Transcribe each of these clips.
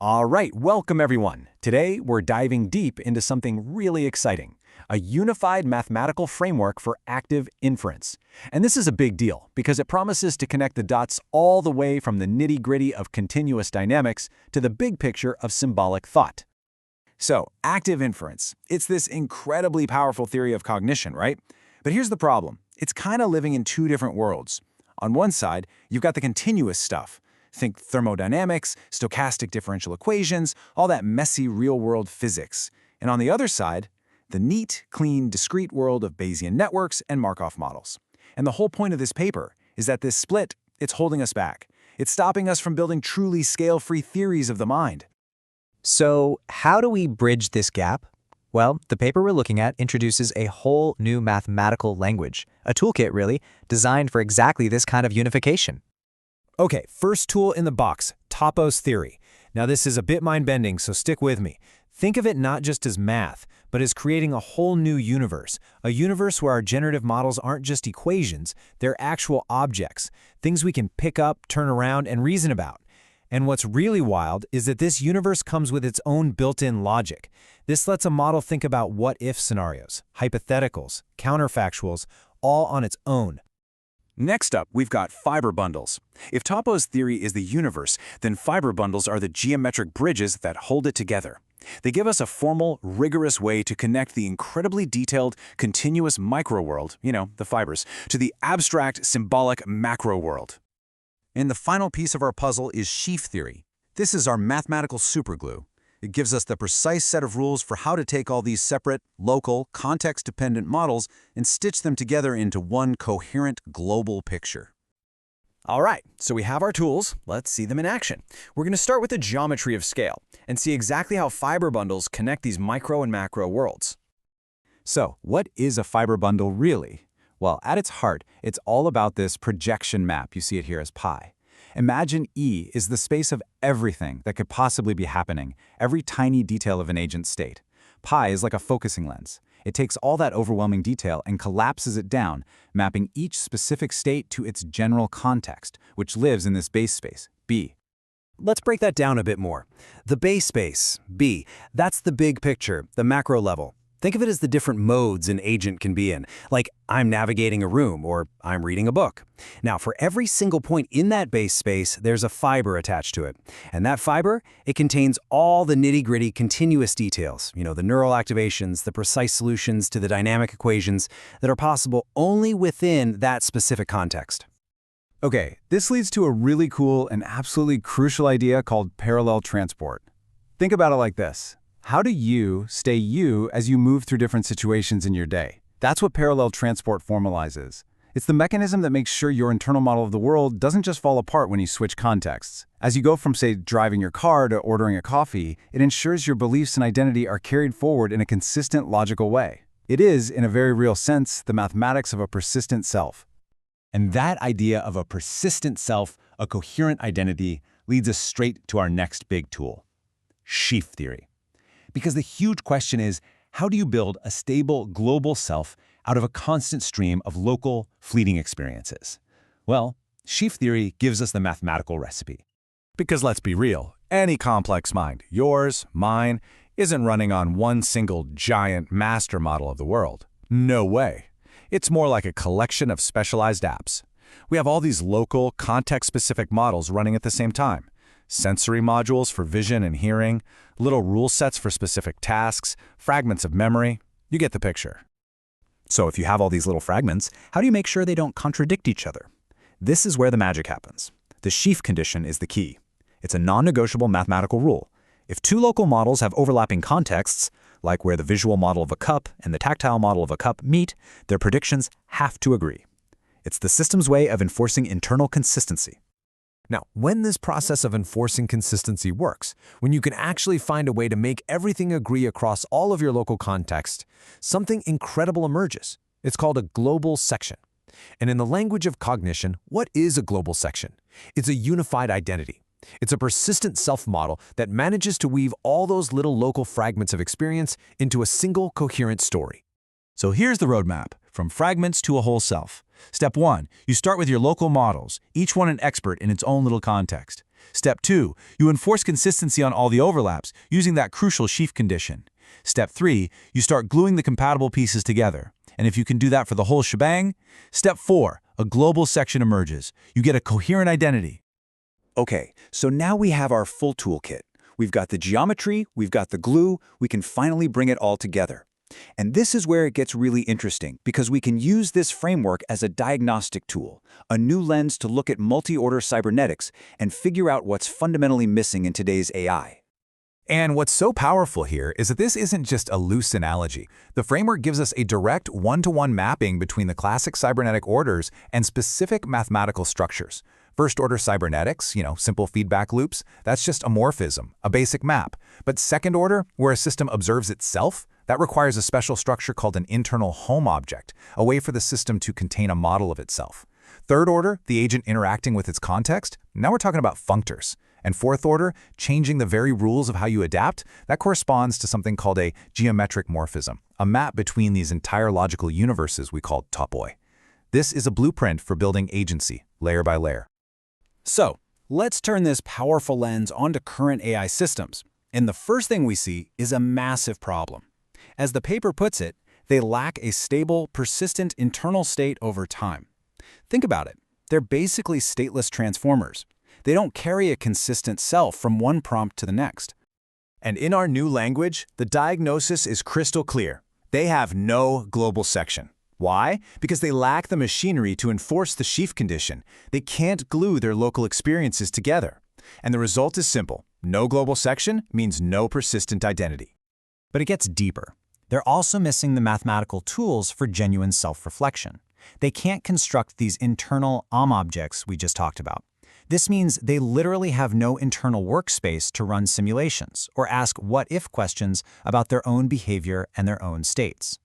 All right, welcome everyone. Today, we're diving deep into something really exciting, a unified mathematical framework for active inference. And this is a big deal because it promises to connect the dots all the way from the nitty-gritty of continuous dynamics to the big picture of symbolic thought. So, active inference, it's this incredibly powerful theory of cognition, right? But here's the problem. It's kind of living in two different worlds. On one side, you've got the continuous stuff. Think thermodynamics, stochastic differential equations, all that messy real-world physics. And on the other side, the neat, clean, discrete world of Bayesian networks and Markov models. And the whole point of this paper is that this split, it's holding us back. It's stopping us from building truly scale-free theories of the mind. So how do we bridge this gap? Well, the paper we're looking at introduces a whole new mathematical language, a toolkit really, designed for exactly this kind of unification. Okay, first tool in the box, Topos theory. Now this is a bit mind-bending, so stick with me. Think of it not just as math, but as creating a whole new universe. A universe where our generative models aren't just equations, they're actual objects, things we can pick up, turn around, and reason about. And what's really wild is that this universe comes with its own built-in logic. This lets a model think about what-if scenarios, hypotheticals, counterfactuals, all on its own. Next up, we've got fiber bundles. If Topos theory is the universe, then fiber bundles are the geometric bridges that hold it together. They give us a formal, rigorous way to connect the incredibly detailed, continuous micro-world, the fibers, to the abstract, symbolic macro-world. And the final piece of our puzzle is sheaf theory. This is our mathematical superglue. It gives us the precise set of rules for how to take all these separate, local, context-dependent models and stitch them together into one coherent global picture. All right, so we have our tools. Let's see them in action. We're going to start with the geometry of scale and see exactly how fiber bundles connect these micro and macro worlds. So, what is a fiber bundle really? Well, at its heart, it's all about this projection map. You see it here as pi. Imagine E is the space of everything that could possibly be happening, every tiny detail of an agent state. Pi is like a focusing lens. It takes all that overwhelming detail and collapses it down, mapping each specific state to its general context, which lives in this base space, B. Let's break that down a bit more. The base space, B, that's the big picture, the macro level. Think of it as the different modes an agent can be in, like I'm navigating a room or I'm reading a book. Now, for every single point in that base space, there's a fiber attached to it. And that fiber, it contains all the nitty-gritty continuous details, the neural activations, the precise solutions to the dynamic equations that are possible only within that specific context. Okay, this leads to a really cool and absolutely crucial idea called parallel transport. Think about it like this. How do you stay you as you move through different situations in your day? That's what parallel transport formalizes. It's the mechanism that makes sure your internal model of the world doesn't just fall apart when you switch contexts. As you go from, say, driving your car to ordering a coffee, it ensures your beliefs and identity are carried forward in a consistent, logical way. It is, in a very real sense, the mathematics of a persistent self. And that idea of a persistent self, a coherent identity, leads us straight to our next big tool, sheaf theory. Because the huge question is, how do you build a stable global self out of a constant stream of local, fleeting experiences? Well, sheaf theory gives us the mathematical recipe. Because let's be real, any complex mind, yours, mine, isn't running on one single giant master model of the world. No way. It's more like a collection of specialized apps. We have all these local, context-specific models running at the same time. Sensory modules for vision and hearing, little rule sets for specific tasks, fragments of memory. You get the picture. So if you have all these little fragments, how do you make sure they don't contradict each other? This is where the magic happens. The sheaf condition is the key. It's a non-negotiable mathematical rule. If two local models have overlapping contexts, like where the visual model of a cup and the tactile model of a cup meet, their predictions have to agree. It's the system's way of enforcing internal consistency. Now, when this process of enforcing consistency works, when you can actually find a way to make everything agree across all of your local context, something incredible emerges. It's called a global section. And in the language of cognition, what is a global section? It's a unified identity. It's a persistent self-model that manages to weave all those little local fragments of experience into a single coherent story. So here's the roadmap, from fragments to a whole self. Step 1, you start with your local models, each one an expert in its own little context. Step 2, you enforce consistency on all the overlaps using that crucial sheaf condition. Step 3, you start gluing the compatible pieces together. And if you can do that for the whole shebang, Step 4, a global section emerges. You get a coherent identity. Okay, so now we have our full toolkit. We've got the geometry, we've got the glue, we can finally bring it all together. And this is where it gets really interesting, because we can use this framework as a diagnostic tool, a new lens to look at multi-order cybernetics and figure out what's fundamentally missing in today's AI. And what's so powerful here is that this isn't just a loose analogy. The framework gives us a direct one-to-one mapping between the classic cybernetic orders and specific mathematical structures. First-order cybernetics, simple feedback loops, that's just a morphism, a basic map. But second order, where a system observes itself, that requires a special structure called an internal home object, a way for the system to contain a model of itself. Third order, the agent interacting with its context, now we're talking about functors. And fourth order, changing the very rules of how you adapt, that corresponds to something called a geometric morphism, a map between these entire logical universes we call topoi. This is a blueprint for building agency, layer by layer. So, let's turn this powerful lens onto current AI systems. And the first thing we see is a massive problem. As the paper puts it, they lack a stable, persistent internal state over time. Think about it. They're basically stateless transformers. They don't carry a consistent self from one prompt to the next. And in our new language, the diagnosis is crystal clear. They have no global section. Why? Because they lack the machinery to enforce the sheaf condition. They can't glue their local experiences together. And the result is simple. No global section means no persistent identity. But it gets deeper. They're also missing the mathematical tools for genuine self-reflection. They can't construct these internal objects we just talked about. This means they literally have no internal workspace to run simulations or ask what-if questions about their own behavior and their own states.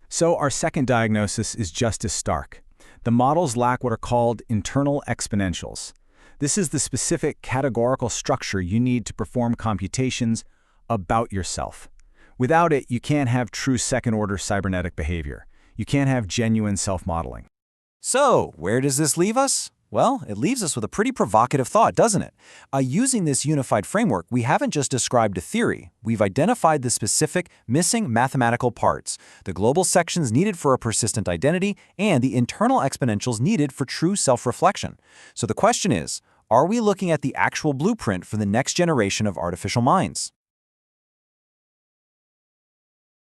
So our second diagnosis is just as stark. The models lack what are called internal exponentials. This is the specific categorical structure you need to perform computations about yourself. Without it, you can't have true second-order cybernetic behavior. You can't have genuine self-modeling. So, where does this leave us? Well, it leaves us with a pretty provocative thought, doesn't it? Using this unified framework, we haven't just described a theory. We've identified the specific, missing mathematical parts, the global sections needed for a persistent identity, and the internal exponentials needed for true self-reflection. So the question is, are we looking at the actual blueprint for the next generation of artificial minds?